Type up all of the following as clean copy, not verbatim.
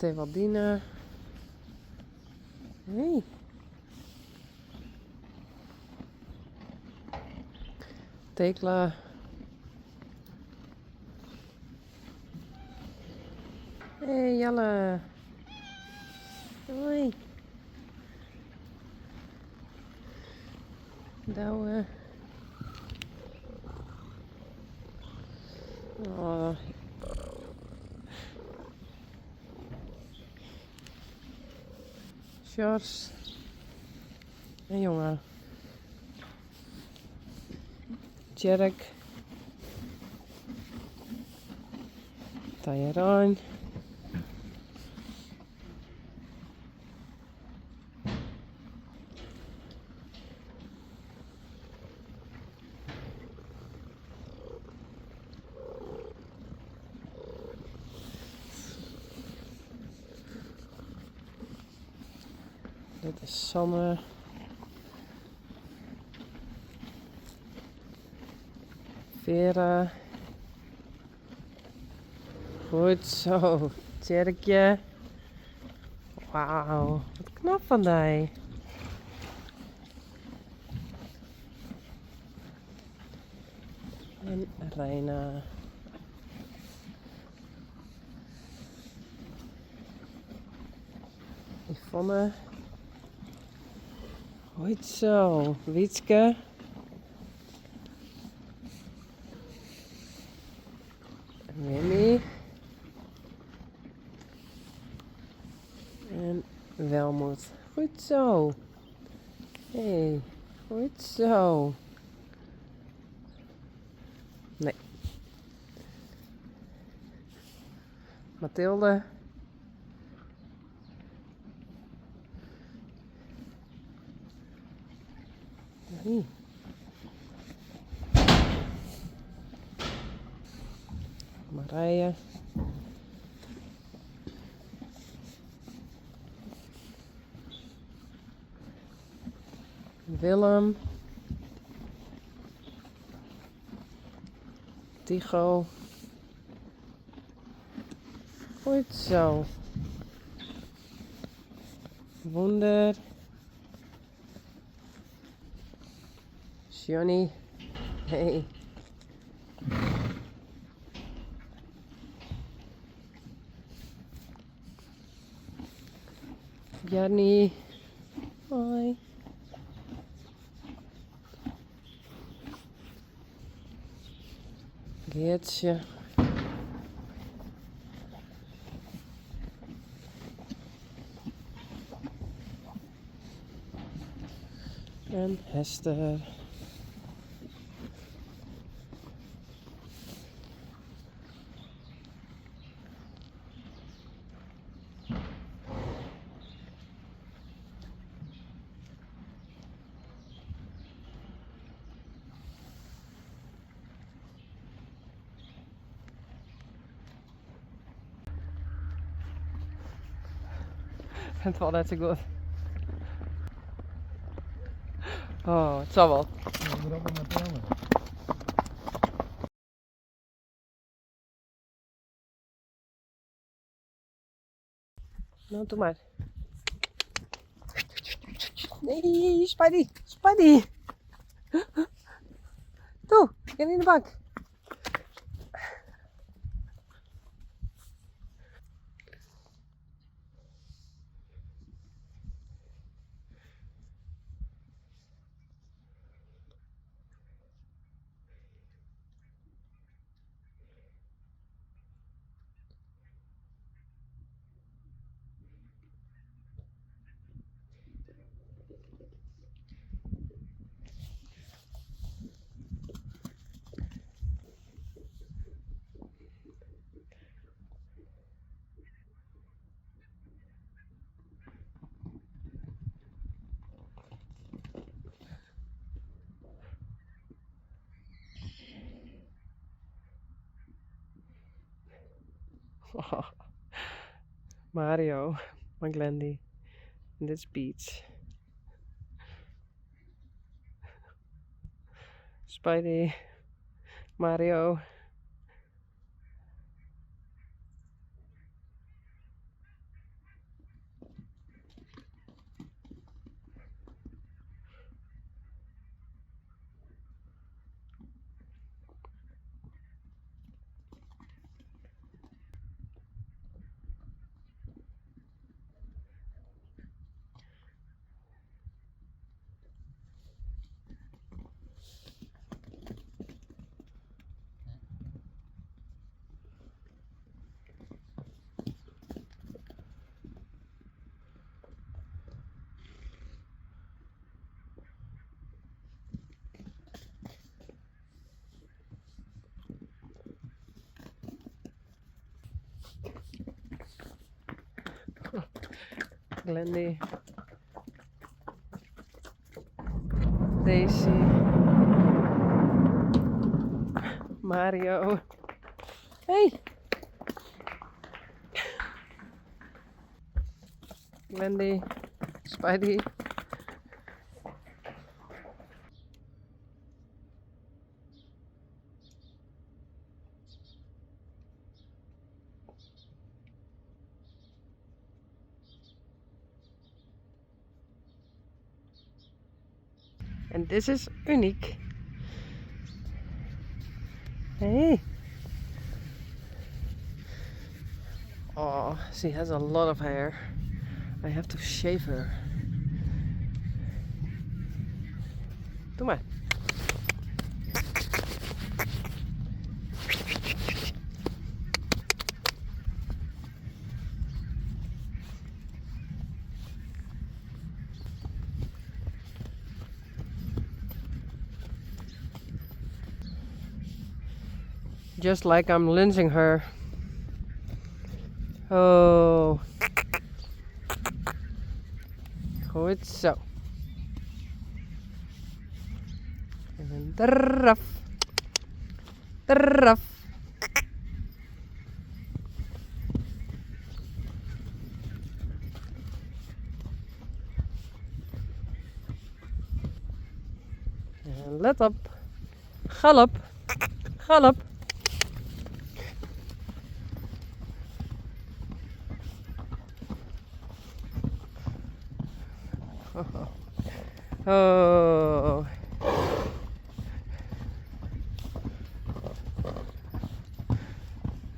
Tevaldina. Hey. Tekla. Hey Jelle. Hoi. Douwe. Oh. Sjors. En jongen. Tjerk. Tajeraan. Dit is Sanne. Vera. Goed zo. Tjerkje. Wauw, wat knap van die. En Reina. Yvonne. Goed zo. Wietske. Wimmy. En Welmoed. Goed zo. Hey, goed zo. Nee. Mathilde. Nee. Marije. Willem. Tycho. Goed zo. Wonder. Johnny. Hey. Jannie. Hoi. Geertje. En Hester. Het valt net zo goed. Oh, het zal wel. Nou, doe maar. Nee, Spidey. Spidey. Toe, ga in de bak. Oh, Mario, McGlandy. En dit is Peach. Spidey, Mario. Glendy. Daisy. Mario. Hey! Glendy. Spidey. And this is Unique. Hey! Oh, she has a lot of hair. I have to shave her. Doe maar. Just like I'm lynching her. Oh. Goed zo. En dan draf. Draf. En let op. Galop. Galop. Oh.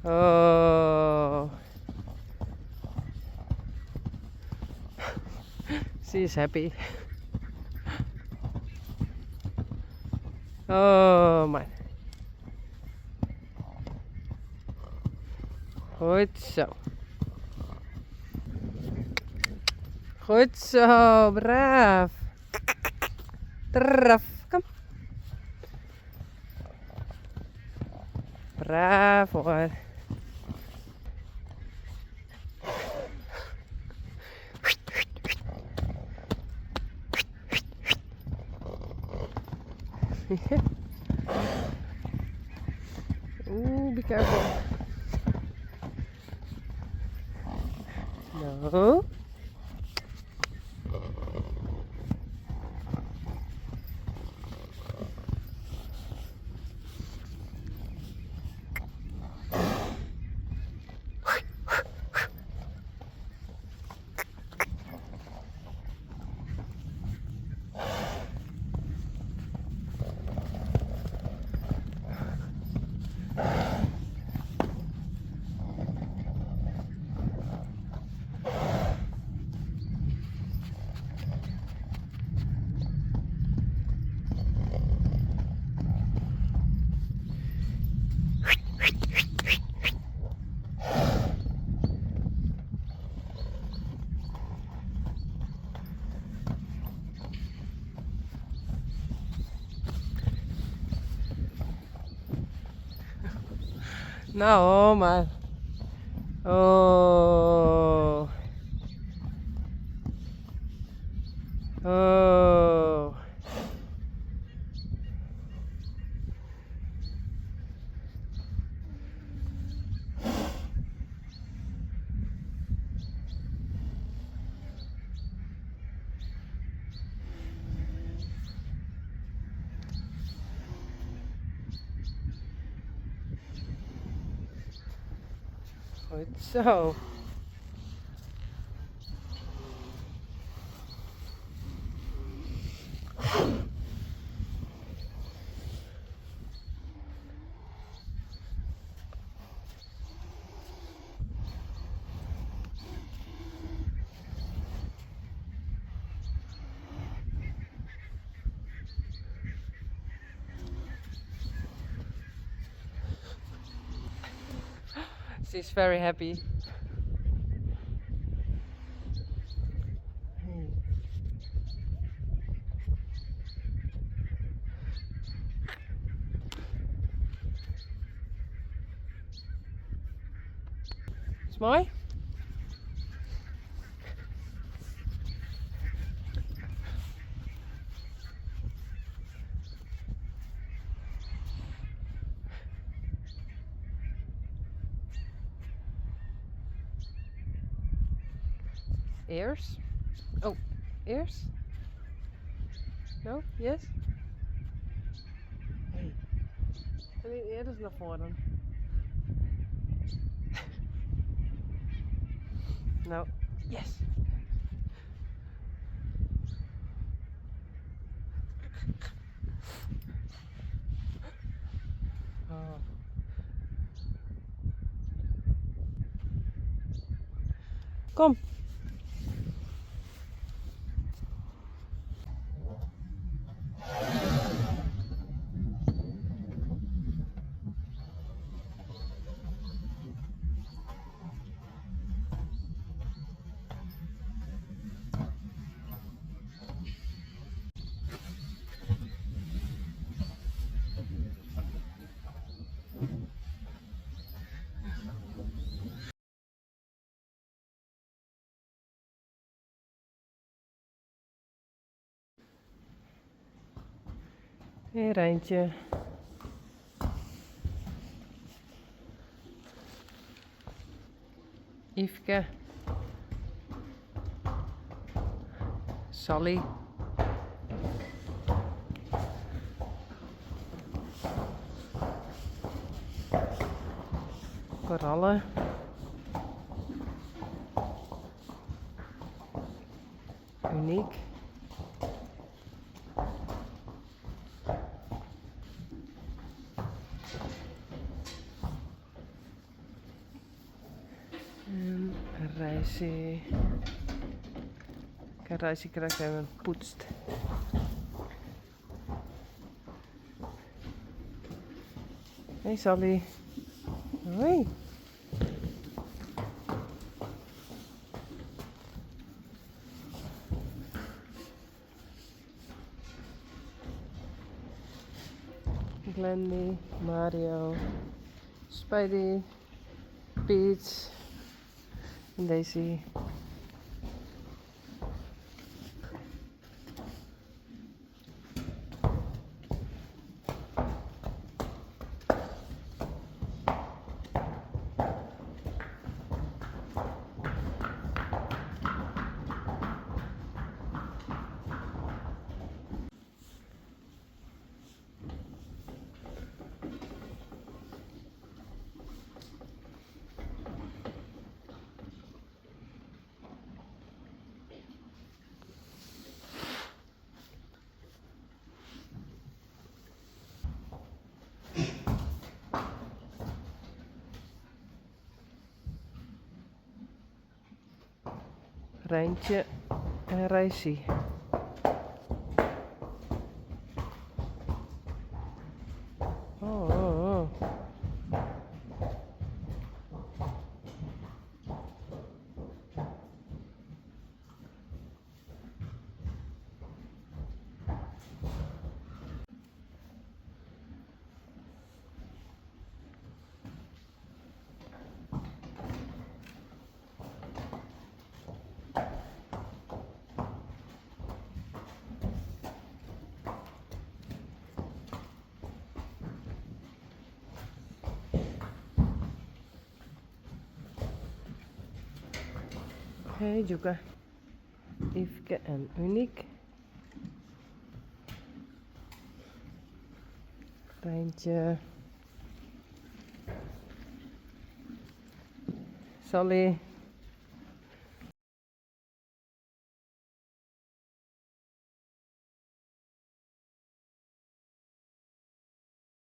Oh. She's happy. Oh man. Goed zo. Goed zo, braaf. Draf, kom. Braaf hoor. Ooh, be careful. No. Nou, maar. Oh. Oh. Goed zo. She's very happy. Mooi? Ears? Oh, ears? No? Yes? Hey. En die ears naar voren. No. Yes. Oh. Kom. Hey Rijntje. Yveske. Sally. Korallen. Uniek. En Rijsie. Kijk, Rijsie krijgt even poetst. Hey Sally. Hoi. Glendy, Mario, Spidey, Peach en Daisy. Rijntje en Rijsie. Oh, oh, oh. Hey Joeke. Yveske en Uniek. Rijntje. Sally.